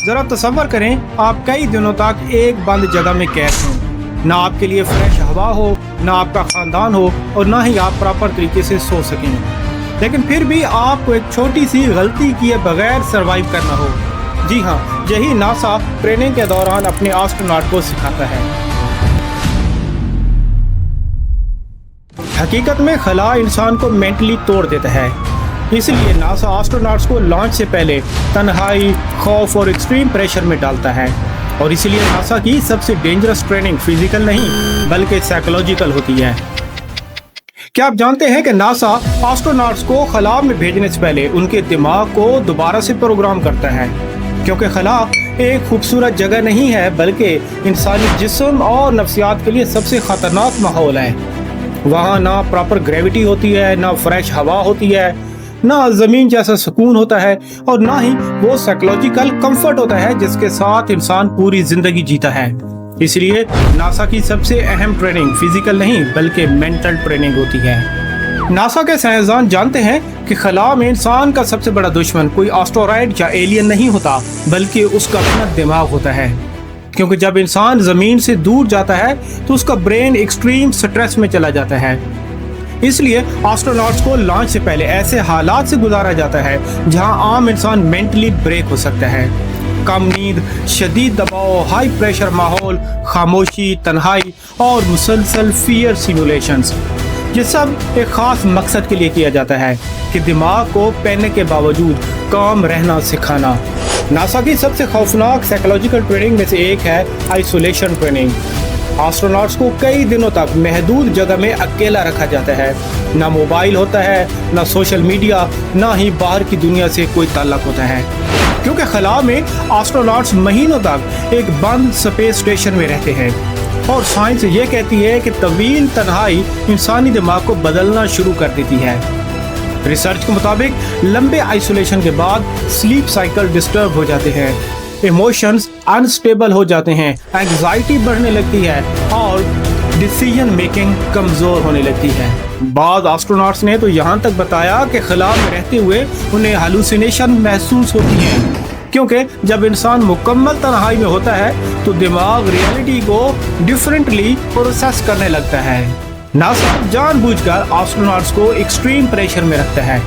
जरा तसव्वुर करें आप कई दिनों तक एक बंद जगह में कैद हों, ना आपके लिए फ्रेश हवा हो, ना आपका ख़ानदान हो और ना ही आप प्रॉपर तरीके से सो सकें, लेकिन फिर भी आपको एक छोटी सी गलती किए बगैर सरवाइव करना हो। जी हाँ, यही नासा ट्रेनिंग के दौरान अपने एस्ट्रोनॉट को सिखाता है। हकीकत में खला इंसान को मेंटली तोड़ देता है, इसलिए नासा एस्ट्रोनॉट्स को लॉन्च से पहले तन्हाई, खौफ और एक्सट्रीम प्रेशर में डालता है। और इसलिए नासा की सबसे डेंजरस ट्रेनिंग फिजिकल नहीं बल्कि साइकोलॉजिकल होती है। क्या आप जानते हैं कि नासा एस्ट्रोनॉट्स को खला में भेजने से पहले उनके दिमाग को दोबारा से प्रोग्राम करता है, क्योंकि खला एक खूबसूरत जगह नहीं है बल्कि इंसानी जिस्म और नफ्सियात के लिए सबसे ख़तरनाक माहौल है। वहाँ ना प्रॉपर ग्रेविटी होती है, ना फ्रेश हवा होती है, ना ज़मीन जैसा सुकून होता है और ना ही वो साइकोलॉजिकल कंफर्ट होता है जिसके साथ इंसान पूरी ज़िंदगी जीता है। इसलिए नासा की सबसे अहम ट्रेनिंग फिजिकल नहीं बल्कि मेंटल ट्रेनिंग होती है। नासा के साइंसदान जानते हैं कि खला में इंसान का सबसे बड़ा दुश्मन कोई एस्टेरॉयड या एलियन नहीं होता बल्कि उसका अपना दिमाग होता है, क्योंकि जब इंसान ज़मीन से दूर जाता है तो उसका ब्रेन एक्सट्रीम स्ट्रेस में चला जाता है। इसलिए एस्ट्रोनॉट्स को लॉन्च से पहले ऐसे हालात से गुजारा जाता है जहां आम इंसान मेंटली ब्रेक हो सकता है। कम नींद, शदीद दबाव, हाई प्रेशर माहौल, खामोशी, तन्हाई और मुसलसल फियर सिमुलेशंस, ये सब एक ख़ास मकसद के लिए किया जाता है कि दिमाग को पैनिक के बावजूद काम रहना सिखाना। नासा की सबसे खौफनाक साइकोलॉजिकल ट्रेनिंग में से एक है आइसोलेशन ट्रेनिंग। एस्ट्रोनॉट्स को कई दिनों तक महदूद जगह में अकेला रखा जाता है। ना मोबाइल होता है, ना सोशल मीडिया, ना ही बाहर की दुनिया से कोई ताल्लुक होता है, क्योंकि खला में एस्ट्रोनॉट्स महीनों तक एक बंद स्पेस स्टेशन में रहते हैं। और साइंस ये कहती है कि तवील तन्हाई इंसानी दिमाग को बदलना शुरू कर देती है। रिसर्च के मुताबिक लंबे आइसोलेशन के बाद स्लीप साइकिल डिस्टर्ब हो जाते हैं, इमोशंस अनस्टेबल हो जाते हैं, एंग्जाइटी बढ़ने लगती है और डिसीजन मेकिंग कमज़ोर होने लगती है। बाद एस्ट्रोनॉट्स ने तो यहाँ तक बताया कि खला में रहते हुए उन्हें हालुसिनेशन महसूस होती है, क्योंकि जब इंसान मुकम्मल तन्हाई में होता है तो दिमाग रियलिटी को डिफरेंटली प्रोसेस करने लगता है। नासा जानबूझकर एस्ट्रोनॉट्स को एक्सट्रीम प्रेशर में रखता है।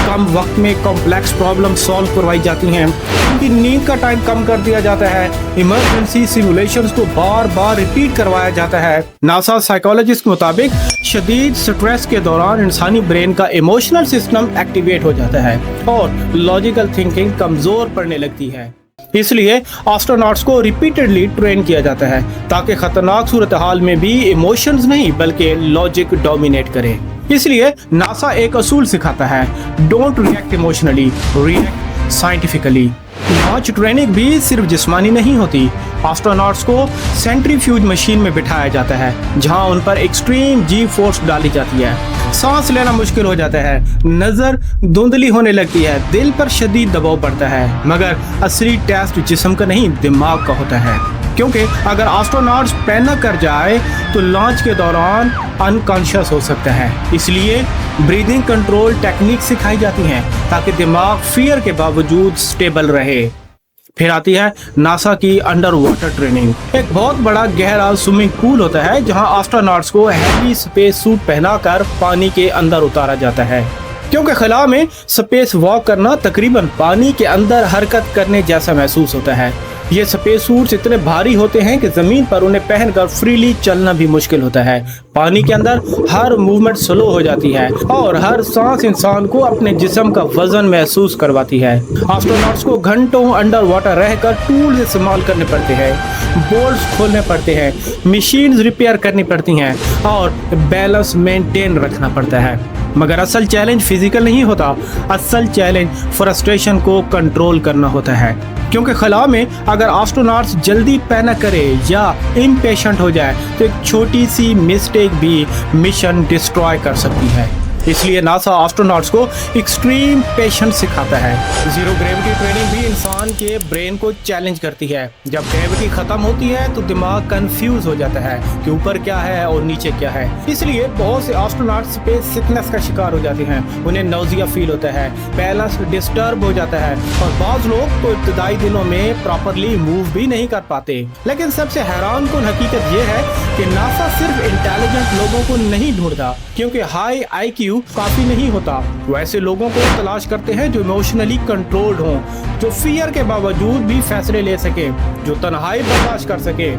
कम वक्त में कॉम्प्लेक्स प्रॉब्लम सॉल्व करवाई जाती हैं, उनकी नींद का टाइम कम कर दिया जाता है, इमरजेंसी सिमुलेशंस को बार बार रिपीट करवाया जाता है। नासा साइकोलॉजिस्ट के मुताबिक शदीद स्ट्रेस के दौरान इंसानी ब्रेन का इमोशनल सिस्टम एक्टिवेट हो जाता है और लॉजिकल थिंकिंग कमज़ोर पड़ने लगती है। इसलिए एस्ट्रोनॉट्स को रिपीटेडली ट्रेन किया जाता है ताकि खतरनाक सूरत हाल में भी इमोशंस नहीं बल्कि लॉजिक डोमिनेट करे। इसलिए नासा एक असूल सिखाता है, don't react emotionally, react scientifically. Launch training भी सिर्फ जिस्मानी नहीं होती। एस्ट्रोनॉट्स को सेंट्रीफ्यूज मशीन में बिठाया जाता है जहां उन पर एक्सट्रीम जी फोर्स डाली जाती है। सांस लेना मुश्किल हो जाता है, नज़र धुंधली होने लगती है, दिल पर शदीद दबाव पड़ता है। मगर असली टेस्ट जिस्म का नहीं दिमाग का होता है, क्योंकि अगर एस्ट्रोनॉट्स पैनिक कर जाए तो लॉन्च के दौरान अनकॉन्शियस हो सकता है। इसलिए ब्रीदिंग कंट्रोल टेक्निक सिखाई जाती हैं ताकि दिमाग फियर के बावजूद स्टेबल रहे। फिर आती है नासा की अंडर वाटर ट्रेनिंग। एक बहुत बड़ा गहरा स्विमिंग पूल होता है जहां एस्ट्रोनॉट्स को हैवी स्पेस सूट पहनाकर पानी के अंदर उतारा जाता है, क्योंकि खला में स्पेस वॉक करना तकरीबन पानी के अंदर हरकत करने जैसा महसूस होता है। ये स्पेस सूट्स इतने भारी होते हैं कि जमीन पर उन्हें पहनकर फ्रीली चलना भी मुश्किल होता है। पानी के अंदर हर मूवमेंट स्लो हो जाती है और हर सांस इंसान को अपने जिस्म का वजन महसूस करवाती है। एस्ट्रोनॉट्स को घंटों अंडर वाटर रहकर टूल्स इस्तेमाल करने पड़ते हैं, बोल्ट्स खोलने पड़ते हैं, मशीन्स रिपेयर करनी पड़ती हैं और बैलेंस मेंटेन रखना पड़ता है। मगर असल चैलेंज फिजिकल नहीं होता, असल चैलेंज फ्रस्ट्रेशन को कंट्रोल करना होता है, क्योंकि खला में अगर एस्ट्रोनॉट्स जल्दी पैनिक करे या इम्पेशेंट हो जाए तो एक छोटी सी मिस्टेक भी मिशन डिस्ट्रॉय कर सकती है। इसलिए नासा एस्ट्रोनॉट्स को एक्सट्रीम पेशेंस सिखाता है। जीरो ग्रेविटी ट्रेनिंग भी इंसान के ब्रेन को चैलेंज करती है। जब ग्रेविटी खत्म होती है तो दिमाग कंफ्यूज हो जाता है कि ऊपर क्या है और नीचे क्या है। इसलिए बहुत से एस्ट्रोनॉट्स स्पेस सिकनेस का शिकार हो जाते हैं। उन्हें नौजिया फील होता है, बैलेंस डिस्टर्ब हो जाता है और बाज़ लोग तो इब्तदाई दिनों में प्रॉपरली मूव भी नहीं कर पाते। लेकिन सबसे हैरानकुन हकीकत यह है कि नासा सिर्फ इंटेलिजेंट लोगों को नहीं ढूंढता, क्योंकि हाई IQ काफी नहीं होता। वो ऐसे लोगों को तलाश करते हैं जो इमोशनली कंट्रोल्ड हों, जो फियर के बावजूद भी फैसले ले सके, जो तन्हाई बर्दाश्त कर सके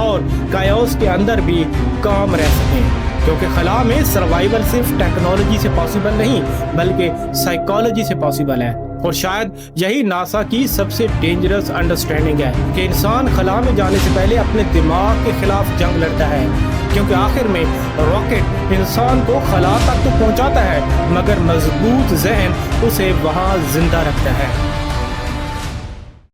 और कायोस के अंदर भी काम रह सके। क्योंकि खला में सर्वाइवल सिर्फ टेक्नोलॉजी से पॉसिबल नहीं बल्कि साइकोलॉजी से पॉसिबल है। और शायद यही नासा की सबसे डेंजरस अंडरस्टैंडिंग है कि इंसान खला में जाने से पहले अपने दिमाग के खिलाफ जंग लड़ता है। क्योंकि आखिर में रॉकेट इंसान को खला तक तो पहुंचाता है, मगर मजबूत जहन उसे वहां जिंदा रखता है।